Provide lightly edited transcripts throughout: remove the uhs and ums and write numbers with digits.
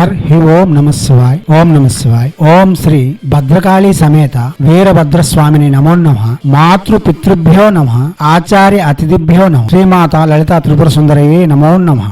హి ఓం నమ శివాయ్. ఓం నమ శివాయ్. ఓం శ్రీ భద్రకాళీ సమేత వీరభద్రస్వామిని నమో నమః. మాతృ పితృభ్యో నమః. ఆచార్య అతిథిభ్యో నమః. శ్రీమాత లలితా త్రిపుర సుందరయే నమో నమః.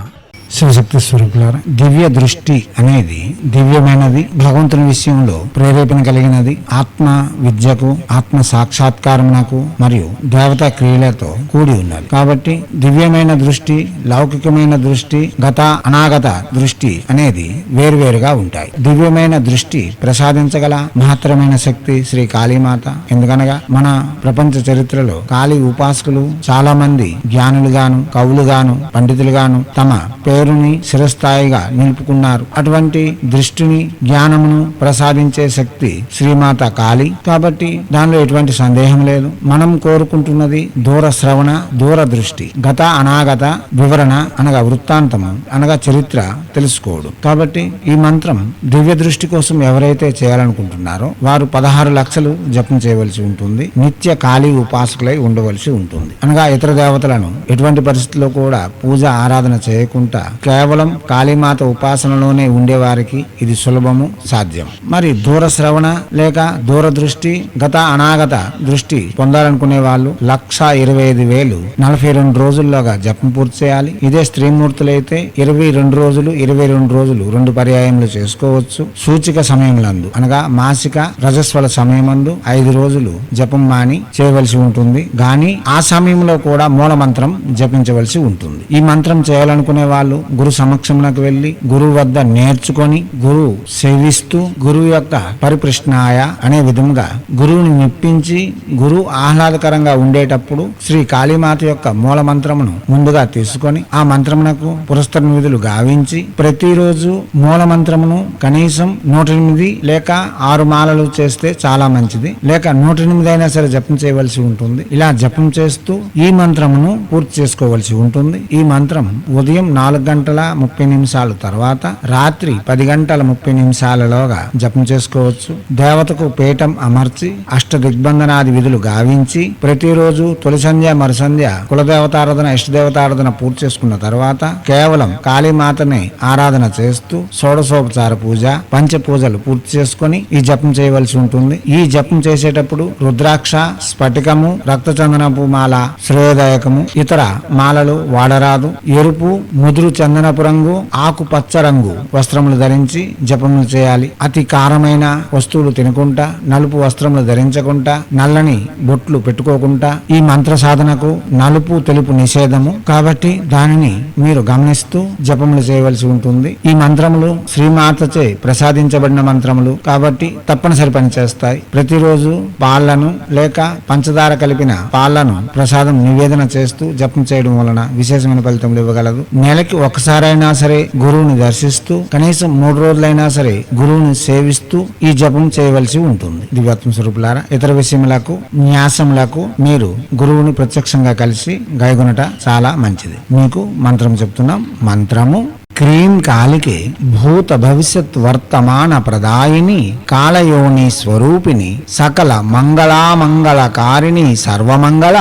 శివశక్తి స్వరూపులారా, దివ్య దృష్టి అనేది దివ్యమైనది, భగవంతుని విషయంలో ప్రేరేపణ కలిగినది, ఆత్మ విద్యకు, ఆత్మ సాక్షాత్కారమునకు మరియు దేవతా క్రియలతో కూడి ఉన్నది. కాబట్టి దివ్యమైన దృష్టి, లౌకికమైన దృష్టి, గత అనాగత దృష్టి అనేది వేరువేరుగా ఉంటాయి. దివ్యమైన దృష్టి ప్రసాదించగల మహత్తరమైన శక్తి శ్రీ కాళీమాత. ఎందుకనగా మన ప్రపంచ చరిత్రలో కాళీ ఉపాసకులు చాలా మంది జ్ఞానులుగాను, కవులుగాను, పండితులుగాను తమ పేరుని శిరస్థాయిగా నిలుపుకున్నారు. అటువంటి దృష్టిని, జ్ఞానమును ప్రసాదించే శక్తి శ్రీమాత కాళీ. కాబట్టి దానిలో ఎటువంటి సందేహం లేదు. మనం కోరుకుంటున్నది దూర శ్రవణ, దూర దృష్టి, గత అనాగత వివరణ అనగా వృత్తాంతము అనగా చరిత్ర తెలుసుకోవడం. కాబట్టి ఈ మంత్రం దివ్య దృష్టి కోసం ఎవరైతే చేయాలనుకుంటున్నారో వారు 16 లక్షలు జపం చేయవలసి ఉంటుంది. నిత్య కాళీ ఉపాసకులై ఉండవలసి ఉంటుంది. అనగా ఇతర దేవతలను ఎటువంటి పరిస్థితుల్లో కూడా పూజ ఆరాధన చేయకుండా కేవలం కాళీమాత ఉపాసనలోనే ఉండేవారికి ఇది సులభము, సాధ్యం. మరి దూర శ్రవణ లేక దూర దృష్టి, గత అనాగత దృష్టి పొందాలనుకునే వాళ్ళు 1,25,000 42 రోజుల్లోగా జపం పూర్తి చేయాలి. ఇదే స్త్రీమూర్తులైతే 22 రోజులు 22 రోజులు 2 పర్యాయములు చేసుకోవచ్చు. సూచిక సమయములందు అనగా మాసిక రజస్వల సమయమందు 5 రోజులు జపం మాని చేయవలసి ఉంటుంది. గాని ఆ సమయంలో కూడా మూల మంత్రం జపించవలసి ఉంటుంది. ఈ మంత్రం చేయాలనుకునే వాళ్ళు గురు సమక్షమునకు వెళ్లి గురువు వద్ద నేర్చుకొని గురువు సేవిస్తూ గురువు యొక్క పరిప్రశ్నాయ అనే విధంగా గురువుని మెప్పించి గురువు ఆహ్లాదకరంగా ఉండేటప్పుడు శ్రీ కాళీమాత యొక్క మూల మంత్రమును ముందుగా తీసుకొని ఆ మంత్రమునకు పురస్కరణ విధులు గావించి ప్రతిరోజు మూల మంత్రమును కనీసం 108 లేక 6 మాలలు చేస్తే చాలా మంచిది. లేక 108 అయినా సరే జపం చేయవలసి ఉంటుంది. ఇలా జపం చేస్తూ ఈ మంత్రమును పూర్తి చేసుకోవలసి ఉంటుంది. ఈ మంత్రం ఉదయం 4:30 తర్వాత రాత్రి 10:30 జపం చేసుకోవచ్చు. దేవతకు పీఠం అమర్చి అష్ట దిగ్బంధనాది విధులు గావించి ప్రతిరోజు తొలి సంధ్య మరుసంధ్య కులదేవతారాధన, ఇష్టదేవతారాధన పూర్తి చేసుకున్న తర్వాత కేవలం కాళీమాతని ఆరాధన చేస్తూ షోడశోపచార పూజ, పంచ పూజలు పూర్తి చేసుకొని ఈ జపం చేయవలసి ఉంటుంది. ఈ జపం చేసేటప్పుడు రుద్రాక్ష, స్ఫటికము, రక్తచందనపు మాల శ్రేయోదాయకము, ఇతర మాలలు వాడరాదు. ఎరుపు, ముదురు చందనపు రంగు, ఆకుపచ్చ రంగు వస్త్రములు ధరించి జపములు చేయాలి. అతి కారమైన వస్తువులు తినకుండా, నలుపు వస్త్రములు ధరించకుండా, నల్లని బొట్లు పెట్టుకోకుండా ఈ మంత్ర సాధనకు నలుపు తెలుపు నిషేధము. కాబట్టి దానిని మీరు గమనిస్తూ జపములు చేయవలసి ఉంటుంది. ఈ మంత్రములు శ్రీమాతచే ప్రసాదించబడిన మంత్రములు కాబట్టి తప్పనిసరి పనిచేస్తాయి. ప్రతిరోజు పాలను లేక పంచదార కలిపిన పాలను ప్రసాదం నివేదన చేస్తూ జపం చేయడం వలన విశేషమైన ఫలితములు ఇవ్వగలదు. నెలకి ఒకసారైనా సరే గురువుని దర్శిస్తూ కనీసం 3 రోజులైనా సరే గురువుని సేవిస్తూ ఈ జపం చేయవలసి ఉంటుంది. దివ్యాత్మ స్వరూపులారా, ఇతర విషయములకు, న్యాసములకు మీరు గురువుని ప్రత్యక్షంగా కలిసి గైగొనట చాలా మంచిది. మీకు మంత్రం చెప్తున్నాం. మంత్రము క్రీం కాళికే భూత భవిష్యత్ వర్తమాన ప్రదాయిని కాళయోని స్వరూపిణి సకల మంగళామంగళకారిణి సర్వమంగళ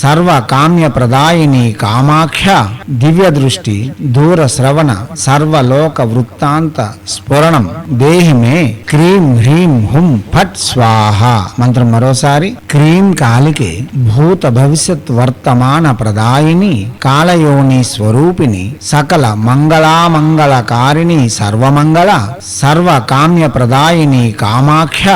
సర్వ కామ్య ప్రదాయిని కామాఖ్య దివ్య దృష్టి దూర శ్రవణ సర్వలోక వృత్తాంత స్ఫురణం దేహి మే క్రీం హ్రీం హుం ఫట్ స్వాహ. మంత్రం మరోసారి. క్రీం కాళికే భూత భవిష్యత్ వర్తమాన ప్రదాయిని కాళయోని స్వరూపిణి సకల మంగళామంగళకారిణి సర్వమంగళ సర్వ కామ్య ప్రదాయిని కామాఖ్య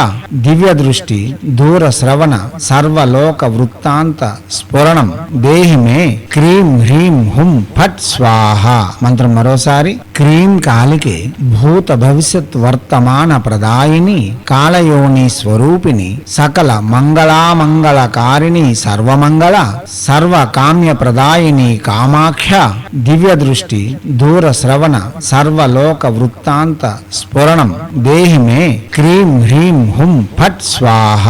దివ్య దృష్టి దూర శ్రవణ సర్వలోక వృత్తాంత స్ఫురణం దేహి మే క్రీం హ్రీం హుం ఫట్ స్వాహ. మంత్రం మరోసారి. క్రీం కాళికే భూత భవిష్యత్ వర్తమాన ప్రదాయిని కాళయోని స్వరూపిణి సకల మంగళామంగళకారిణి సర్వమంగళ సర్వ కామ్య ప్రదాయిని కామాఖ్య దివ్య దృష్టి దూర శ్రవణ సర్వలోక వృత్తాంత స్ఫురణం దేహి మే క్రీం హ్రీం హుం ఫట్ స్వాహ.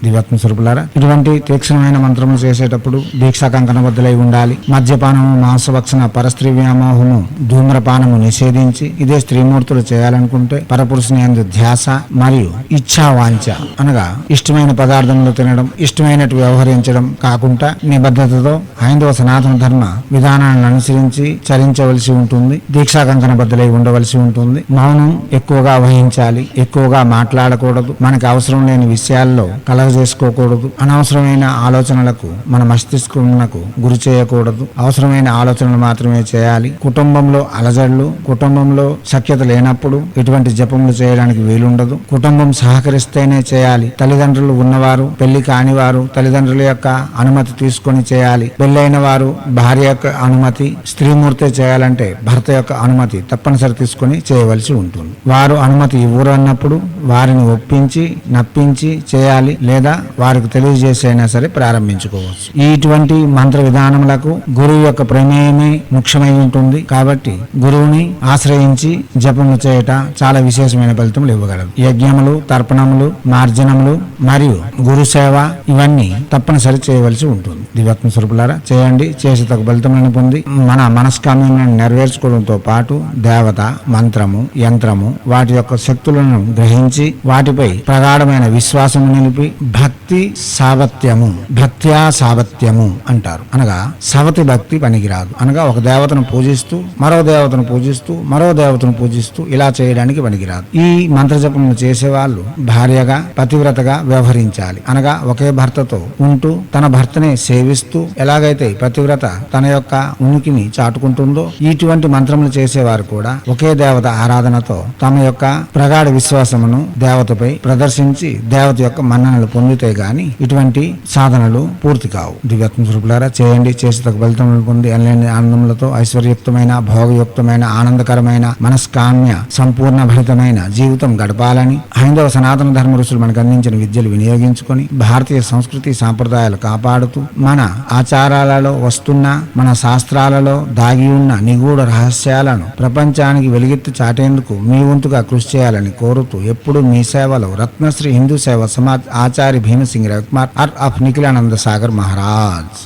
దివ్యాత్మ స్వరూపులారా, ఇటువంటి తీక్షణమైన మంత్రములు చేసేటప్పుడు దీక్షా కంకణబద్ధులై ఉండాలి. మద్యపానము, మాంసభక్షణ, పరస్త్రీ వ్యామోహము, ధూమ్రపానము నిషేధించి ఇదే స్త్రీమూర్తులు చేయాలనుకుంటే పరపురుషుని యందు ధ్యాస మరియు ఇచ్ఛా వాంఛ అనగా ఇష్టమైన పదార్థములు తినడం, ఇష్టమైనట్టు వ్యవహరించడం కాకుండా నిబద్ధతతో హైందవ సనాతన ధర్మ విధానాలను అనుసరించి చరించవలసి ఉంటుంది. దీక్షా కంకణబద్ధులై ఉండవలసి ఉంటుంది. మౌనం ఎక్కువగా వహించాలి. ఎక్కువగా మాట్లాడకూడదు. మనకి అవసరం లేని విషయాల్లో కలగజేసుకోకూడదు. అనవసరమైన ఆలోచనలకు మన మస్తిష్కమునకు గురి చేయకూడదు. అవసరమైన ఆలోచనలు మాత్రమే చేయాలి. కుటుంబంలో అలజడులు, కుటుంబంలో సఖ్యత లేనప్పుడు ఇటువంటి జపములు చేయడానికి వీలుండదు. కుటుంబం సహకరిస్తేనే చేయాలి. తల్లిదండ్రులు ఉన్నవారు, పెళ్లి కానివారు తల్లిదండ్రుల యొక్క అనుమతి తీసుకొని చేయాలి. పెళ్ళైన వారు భార్య యొక్క అనుమతి, స్త్రీమూర్తే చేయాలంటే భర్త యొక్క అనుమతి తప్పనిసరి తీసుకొని చేయవలసి ఉంటుంది. వారు అనుమతి ఇవ్వరు అన్నప్పుడు వారిని ఒప్పించి నప్పించి చేయాలి, లేదా వారికి తెలియజేసైనా సరే ప్రారంభించుకోవచ్చు. ఇటువంటి మంత్ర విధానములకు గురువు యొక్క ప్రమేయమే ముఖ్యమై ఉంటుంది. కాబట్టి గురువుని ఆశ్రయించి జపములు చేయట చాలా విశేషమైన ఫలితములు ఇవ్వగలదు. యజ్ఞములు, తర్పణములు, మార్జనములు మరియు గురు సేవ ఇవన్నీ తప్పనిసరి చేయవలసి ఉంటుంది. దివ్యాత్మ స్వరూపులారా, చేయండి. చేసి తగు ఫలితములను పొంది మన మనస్కామ్యములను నెరవేర్చుకోవడంతో పాటు దేవత, మంత్రము, యంత్రము వాటి యొక్క శక్తులను గ్రహించి వాటిపై ప్రగాఢమైన విశ్వాసము నిలిపి భక్తి సావత్యము, భక్త్యా సావత్యము అంటారు. అనగా సవతి భక్తి పనికిరాదు. అనగా ఒక దేవతను పూజిస్తూ మరో దేవతను పూజిస్తూ మరో దేవతను పూజిస్తూ ఇలా చేయడానికి పనికిరాదు. ఈ మంత్ర జపములు చేసేవాళ్ళు భార్యగా పతివ్రతగా వ్యవహరించాలి. అనగా ఒకే భర్తతో ఉంటూ తన భర్తనే సేవిస్తూ ఎలాగైతే పతివ్రత తన యొక్క ఉనికిని చాటుకుంటుందో ఇటువంటి మంత్రములు చేసేవారు కూడా ఒకే దేవత ఆరాధనతో తమ యొక్క ప్రగాఢ విశ్వాసమును దేవతపై ప్రదర్శించి దేవత యొక్క మన్ననలు పొందితే గాని ఇటువంటి సాధనలు పూర్తి కావు. దివ్యాత్మ స్వరూపులారా, చేయండి. చేసి తగ్గ ఫలితములు పొంది ఎనలేని ఆనందములతో ఐశ్వర్యయుక్తమైన, భోగయుక్తమైన, ఆనందకరమైన, మనస్కామ్య సంపూర్ణ భరితమైన జీవితం గడపాలని హైందవ సనాతన ధర్మ ఋషులు మనకు అందించిన విద్యలు వినియోగించుకొని భారతీయ సంస్కృతి సాంప్రదాయాలు కాపాడుతూ మన ఆచారాలలో వస్తున్న, మన శాస్త్రాలలో దాగి ఉన్న నిగూఢ రహస్యాలను ప్రపంచానికి వెలుగెత్తి చాటేందుకు మీ వంతుగా కృషి చేయాలని కోరుతూ ఎప్పుడు మీ సేవలో రత్నశ్రీ హిందూ సేవ సమాజ్ ఆచార్య భీమసింగ్ రవికుమార్ ఆఫ్ నిఖిలానంద సాగర్ మహారాజ్.